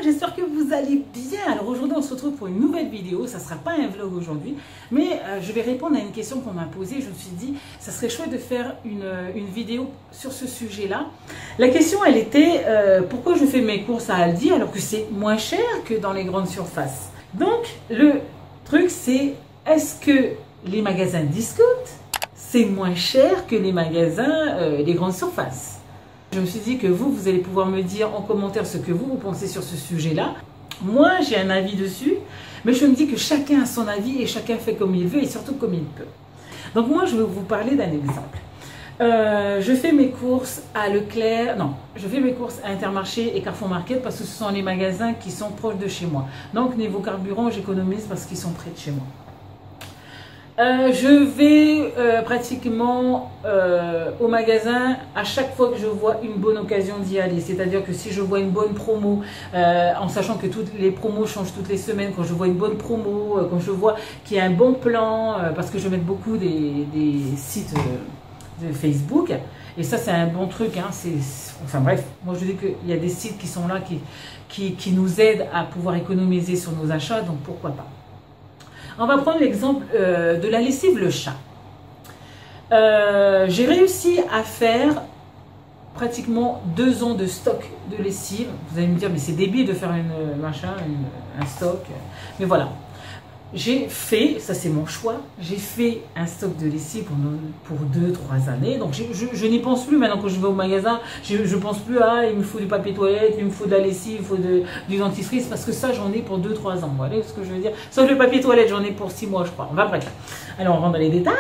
j'espère que vous allez bien. Alors aujourd'hui on se retrouve pour une nouvelle vidéo, ça ne sera pas un vlog aujourd'hui, mais je vais répondre à une question qu'on m'a posée. Je me suis dit, ça serait chouette de faire une vidéo sur ce sujet-là. La question elle était, pourquoi je fais mes courses à Aldi alors que c'est moins cher que dans les grandes surfaces? Donc le truc c'est, est-ce que les magasins discount, c'est moins cher que les magasins, les grandes surfaces? Je me suis dit que vous allez pouvoir me dire en commentaire ce que vous pensez sur ce sujet-là. Moi, j'ai un avis dessus, mais je me dis que chacun a son avis et chacun fait comme il veut et surtout comme il peut. Donc moi, je vais vous parler d'un exemple. Je fais mes courses à Leclerc, non, je fais mes courses à Intermarché et Carrefour Market parce que ce sont les magasins qui sont proches de chez moi. Donc niveau carburant, j'économise parce qu'ils sont près de chez moi. Je vais pratiquement au magasin à chaque fois que je vois une bonne occasion d'y aller. C'est-à-dire que si je vois une bonne promo, en sachant que toutes les promos changent toutes les semaines, quand je vois une bonne promo, quand je vois qu'il y a un bon plan, parce que je mets beaucoup des sites de Facebook, et ça c'est un bon truc, hein, enfin bref, moi je dis qu'il y a des sites qui sont là, qui nous aident à pouvoir économiser sur nos achats, donc pourquoi pas. On va prendre l'exemple de la lessive Le Chat. J'ai réussi à faire pratiquement 2 ans de stock de lessive. Vous allez me dire, mais c'est débile de faire un stock. Mais voilà. J'ai fait, ça c'est mon choix, j'ai fait un stock de lessive pour 2-3 années. Donc je n'y pense plus maintenant quand je vais au magasin. Je ne pense plus à il me faut du papier toilette, il me faut de la lessive, il faut du dentifrice, parce que ça j'en ai pour 2-3 ans. Vous voyez ce que je veux dire? Sauf le papier toilette, j'en ai pour 6 mois je crois. On va bref. Alors on rentre dans les détails.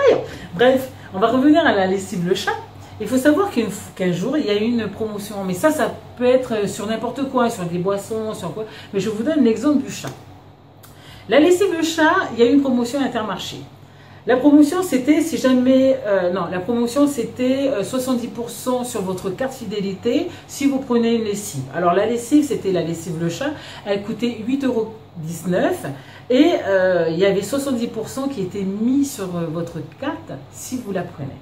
Bref, on va revenir à la lessive Le Chat. Il faut savoir qu'un jour il y a eu une promotion. Mais ça peut être sur n'importe quoi, sur des boissons, sur quoi. Mais je vous donne l'exemple du chat. La lessive Le Chat, il y a eu une promotion Intermarché. La promotion, c'était, si jamais, la promotion, c'était 70% sur votre carte fidélité si vous prenez une lessive. Alors, la lessive, c'était la lessive Le Chat. Elle coûtait 8,19 € et il y avait 70% qui étaient mis sur votre carte si vous la prenez.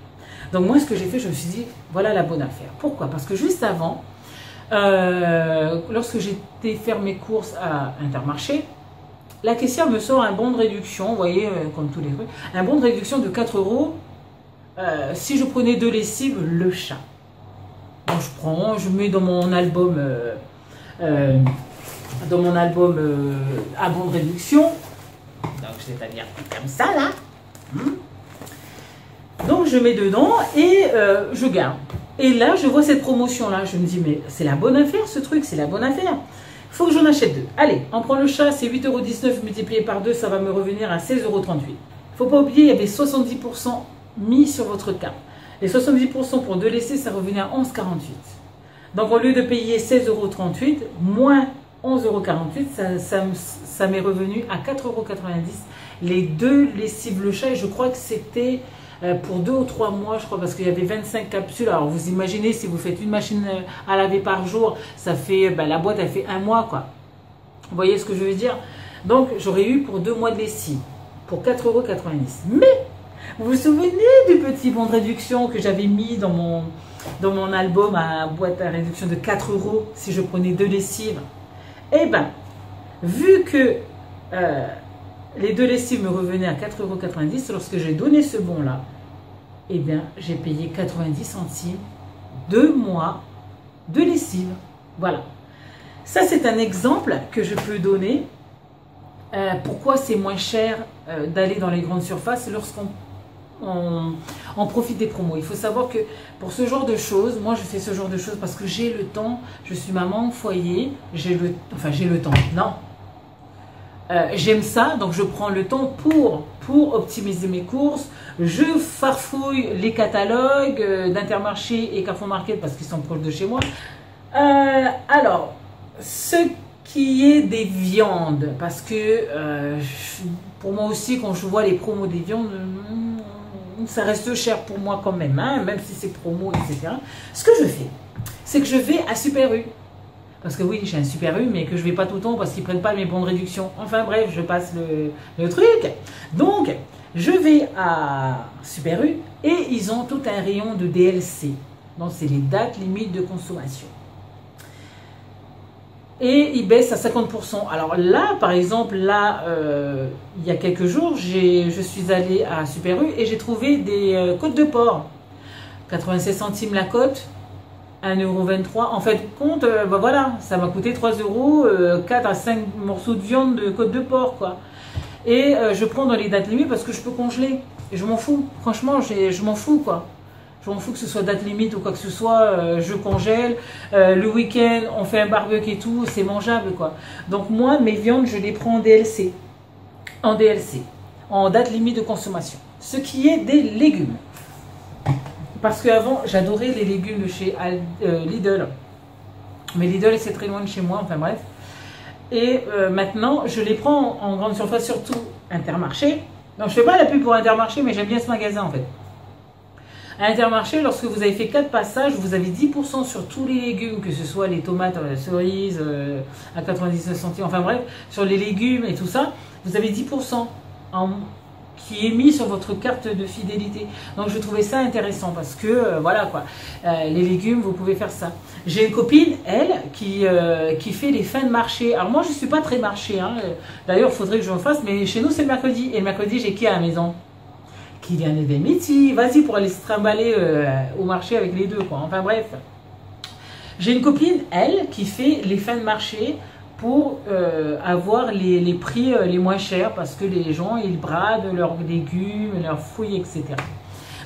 Donc, moi, ce que j'ai fait, je me suis dit, voilà la bonne affaire. Pourquoi? Parce que juste avant, lorsque j'étais faire mes courses à Intermarché, la caissière me sort un bon de réduction, vous voyez, comme tous les trucs, un bon de réduction de 4 € si je prenais 2 lessives Le Chat. Donc je mets dans mon album, à bon de réduction, donc c'est-à-dire comme ça là. Donc je mets dedans et je garde. Et là, je vois cette promotion là, je me dis mais c'est la bonne affaire ce truc, c'est la bonne affaire. Il faut que j'en achète 2. Allez, on prend Le Chat, c'est 8,19 € multiplié par 2, ça va me revenir à 16,38 €. Il ne faut pas oublier, il y avait 70% mis sur votre carte. Les 70% pour 2 lessives, ça revenait à 11,48 €. Donc au lieu de payer 16,38 € moins 11,48 €, ça m'est revenu à 4,90 € les 2 lessives Le Chat. Et je crois que c'était pour 2 ou 3 mois, je crois, parce qu'il y avait 25 capsules. Alors vous imaginez, si vous faites une machine à laver par jour, ça fait, la boîte elle fait 1 mois quoi. Vous voyez ce que je veux dire? Donc j'aurais eu pour 2 mois de lessive pour 4,90 €. Mais vous vous souvenez du petit bon de réduction que j'avais mis dans mon album à boîte à réduction de 4 € si je prenais 2 lessives? Eh ben, vu que les 2 lessives me revenaient à 4,90 €, lorsque j'ai donné ce bon là, eh bien, j'ai payé 90 centimes 2 mois de lessive. Voilà. Ça, c'est un exemple que je peux donner. Pourquoi c'est moins cher d'aller dans les grandes surfaces lorsqu'on profite des promos. Il faut savoir que pour ce genre de choses, moi je fais ce genre de choses parce que j'ai le temps. Je suis maman au foyer. J'ai le temps. Non. J'aime ça, donc je prends le temps pour optimiser mes courses. Je farfouille les catalogues d'Intermarché et Carrefour Market parce qu'ils sont proches de chez moi. Alors, ce qui est des viandes, parce que pour moi aussi, quand je vois les promos des viandes, ça reste cher pour moi quand même, hein, même si c'est promo, etc. Ce que je fais, c'est que je vais à Super U. Parce que oui, j'ai un Super U, mais que je ne vais pas tout le temps parce qu'ils ne prennent pas mes bons de réduction. Enfin bref, je passe le truc. Donc, je vais à Super U et ils ont tout un rayon de DLC. Donc, c'est les dates limites de consommation. et il baisse à 50%. Alors là, par exemple, là, il y a quelques jours, je suis allée à Super U et j'ai trouvé des côtes de porc. 96 centimes la côte, 1,23 €. En fait, compte, bah voilà, ça m'a coûté 3 €, 4 à 5 morceaux de viande de côte de porc, quoi. Et je prends dans les dates limites parce que je peux congeler. Et je m'en fous. Franchement, je m'en fous, quoi. Je m'en fous que ce soit date limite ou quoi que ce soit. Je congèle. Le week-end, on fait un barbecue et tout. C'est mangeable, quoi. Donc moi, mes viandes, je les prends en DLC. En DLC. En date limite de consommation. Ce qui est des légumes. Parce qu'avant, j'adorais les légumes de chez Lidl. Mais Lidl, c'est très loin de chez moi. Enfin bref. Et maintenant, je les prends en grande surface, surtout Intermarché. Donc, je ne fais pas la pub pour Intermarché, mais j'aime bien ce magasin, en fait. À Intermarché, lorsque vous avez fait 4 passages, vous avez 10% sur tous les légumes, que ce soit les tomates, cerises, à 99 centimes, enfin bref, sur les légumes et tout ça, vous avez 10% qui est mis sur votre carte de fidélité. Donc je trouvais ça intéressant parce que voilà quoi, les légumes vous pouvez faire ça. J'ai une copine, elle, qui fait les fins de marché. Alors moi je suis pas très marché, hein. D'ailleurs il faudrait que je le fasse, mais chez nous c'est le mercredi. Et le mercredi j'ai qui à la maison? Kylian et Demiti, vas-y pour aller se trimballer au marché avec les deux quoi. Enfin bref. J'ai une copine, elle, qui fait les fins de marché pour avoir les prix les moins chers parce que les gens ils bradent leurs légumes, leurs fruits, etc.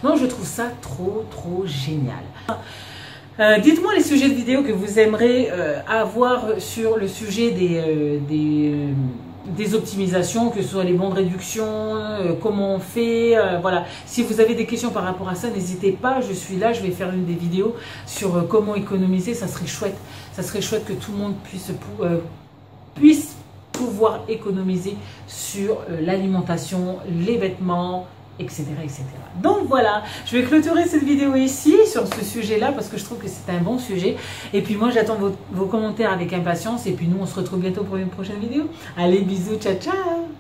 Donc je trouve ça trop génial. Dites-moi les sujets de vidéo que vous aimeriez avoir sur le sujet des optimisations, que ce soit les bons de réduction, comment on fait, voilà. Si vous avez des questions par rapport à ça, n'hésitez pas, je suis là, je vais faire une des vidéos sur comment économiser, ça serait chouette. Ça serait chouette que tout le monde puisse pouvoir économiser sur l'alimentation, les vêtements, etc., etc. Donc voilà, je vais clôturer cette vidéo ici sur ce sujet-là parce que je trouve que c'est un bon sujet. Et puis moi, j'attends vos commentaires avec impatience. Et puis nous, on se retrouve bientôt pour une prochaine vidéo. Allez, bisous, ciao, ciao!